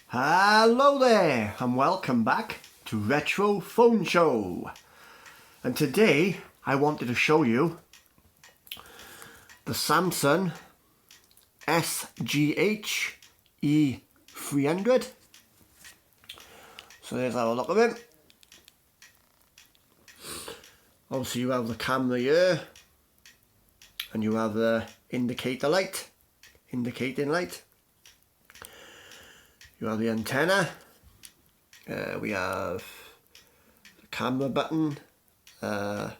Hello there and welcome back to Retro Phone Show, and today I wanted to show you the Samsung SGH E300. So there's our look of it. Obviously you have the camera here and you have the indicating light. You have the antenna, we have the camera button, I'm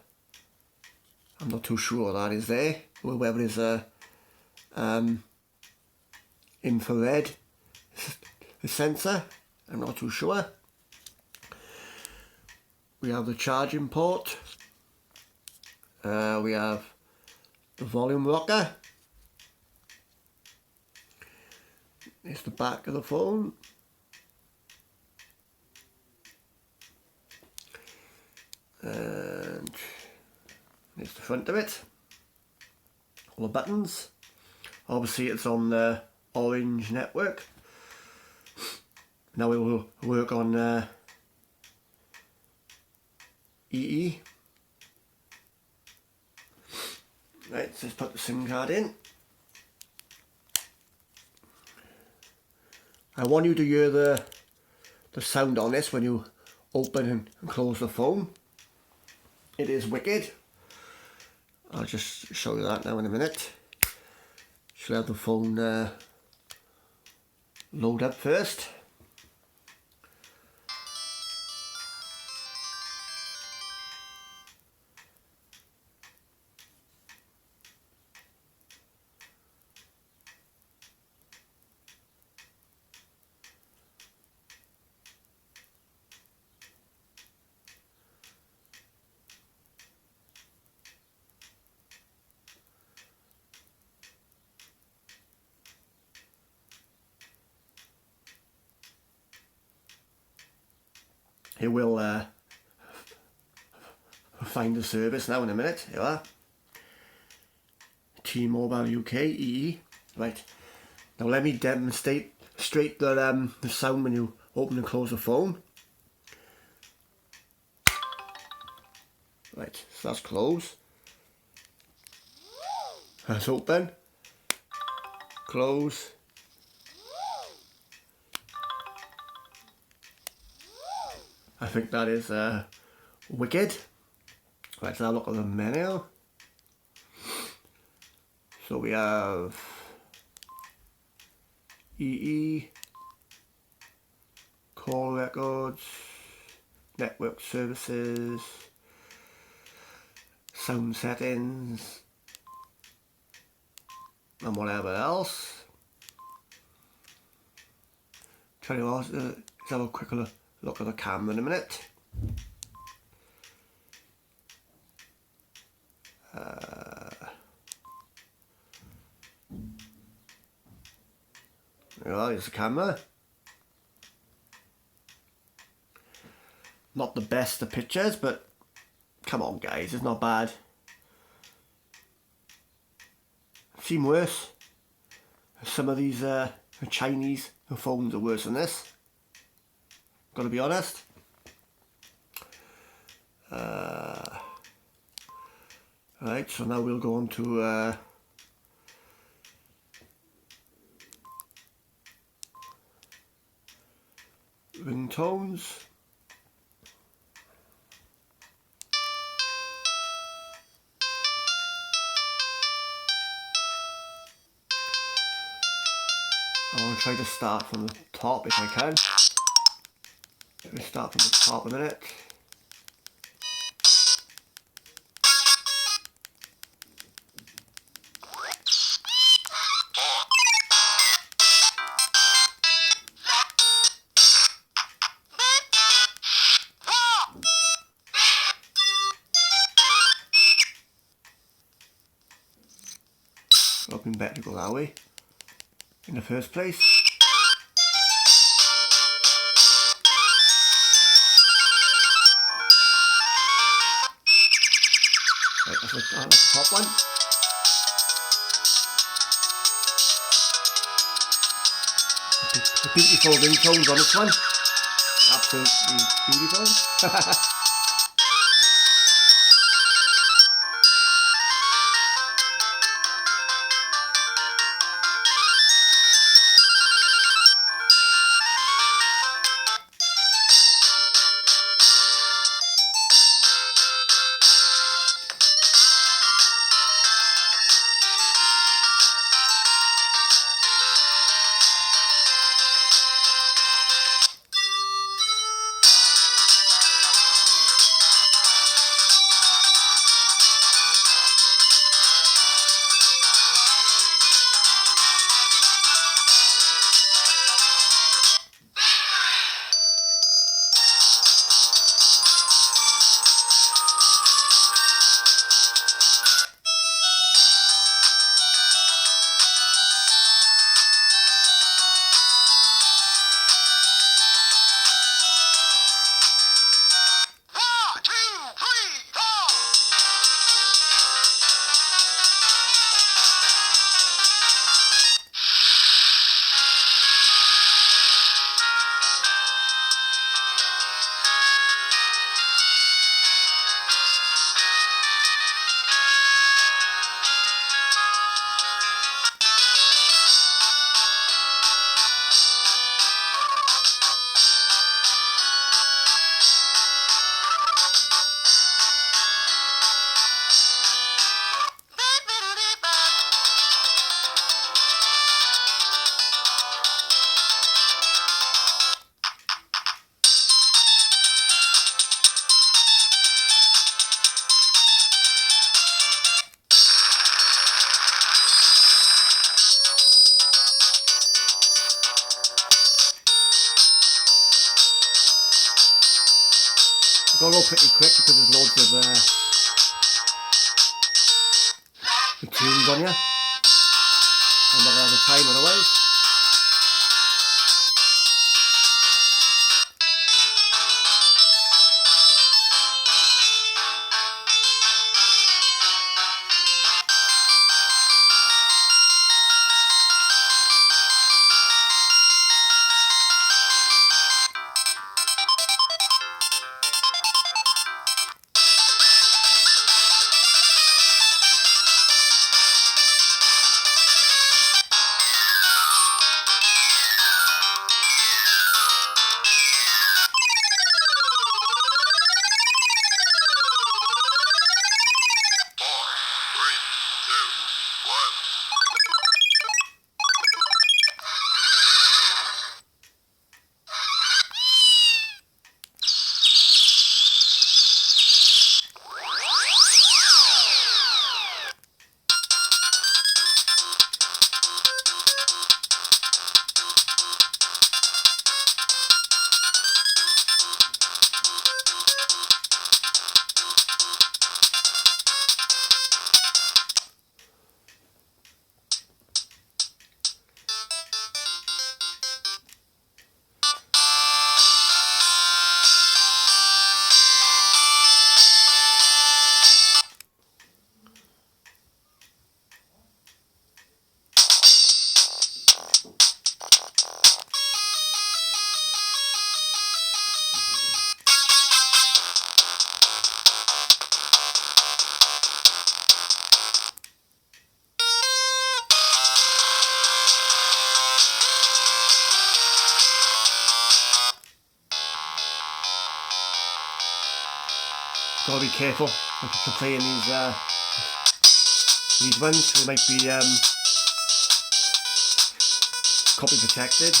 not too sure what that is there, or whether it's a infrared sensor, I'm not too sure. We have the charging port, we have the volume rocker. It's the back of the phone. And it's the front of it. All the buttons. Obviously it's on the Orange network. Now it will work on EE. Right, so let's put the SIM card in. I want you to hear the sound on this when you open and close the phone. It is wicked. I'll just show you that now in a minute. Should have the phone load up first. It will find the service now in a minute. Here you are. T-Mobile UK EE. Right. Now let me demonstrate the sound when you open and close the phone. Right. So that's closed. That's open. Close. I think that is wicked. Right, so I'll look at the menu. So we have EE, call records, network services, sound settings, and whatever else. Tell you what, let's have a quick look at the camera in a minute. Here's the camera. Not the best of pictures, but come on guys, it's not bad. I've seen worse. Some of these Chinese phones are worse than this. Gotta be honest. Right, so now we'll go on to ringtones. I'll try to start from the top if I can. Let me start from the top a minute. Probably better to go that way in the first place. the top one. The beautiful ringtones on this one. Absolutely beautiful. I've got to go pretty quick because there's loads of tunes on you. I'm not going to have the time otherwise. Gotta be careful after playing these ones. They might be copy protected.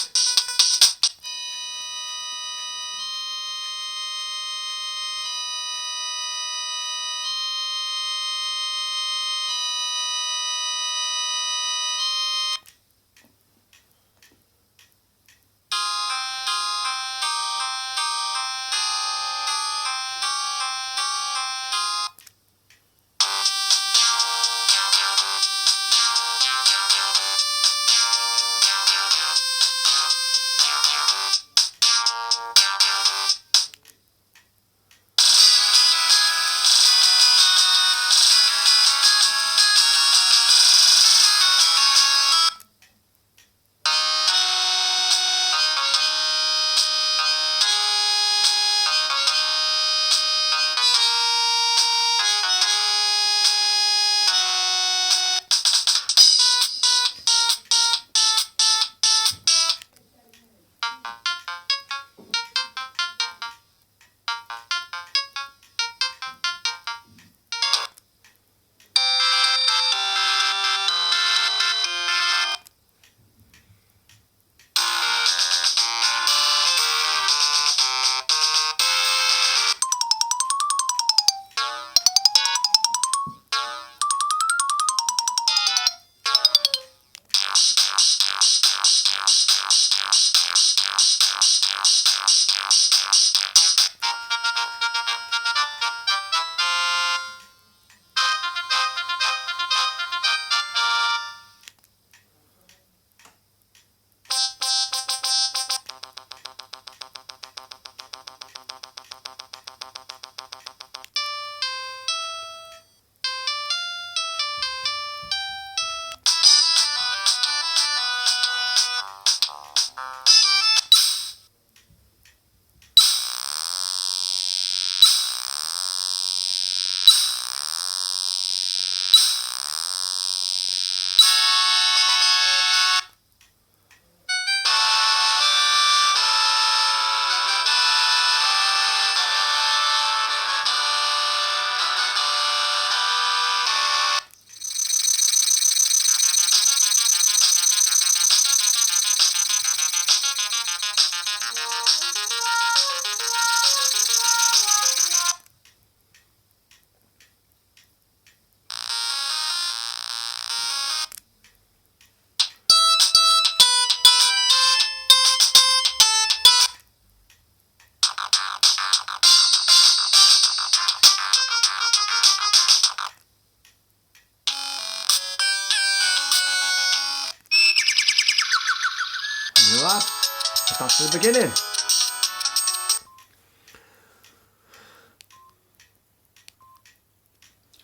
back to the beginning.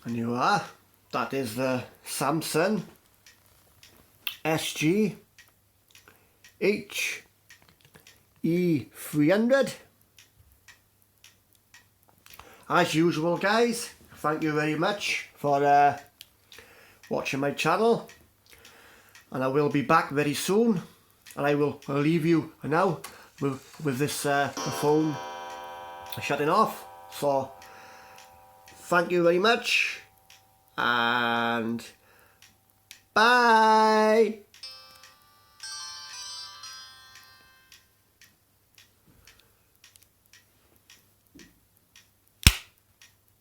And you are. That is the Samsung SG HE300. As usual, guys, thank you very much for watching my channel, and I will be back very soon, and I will leave you now with this the phone shutting off. So thank you very much, and bye.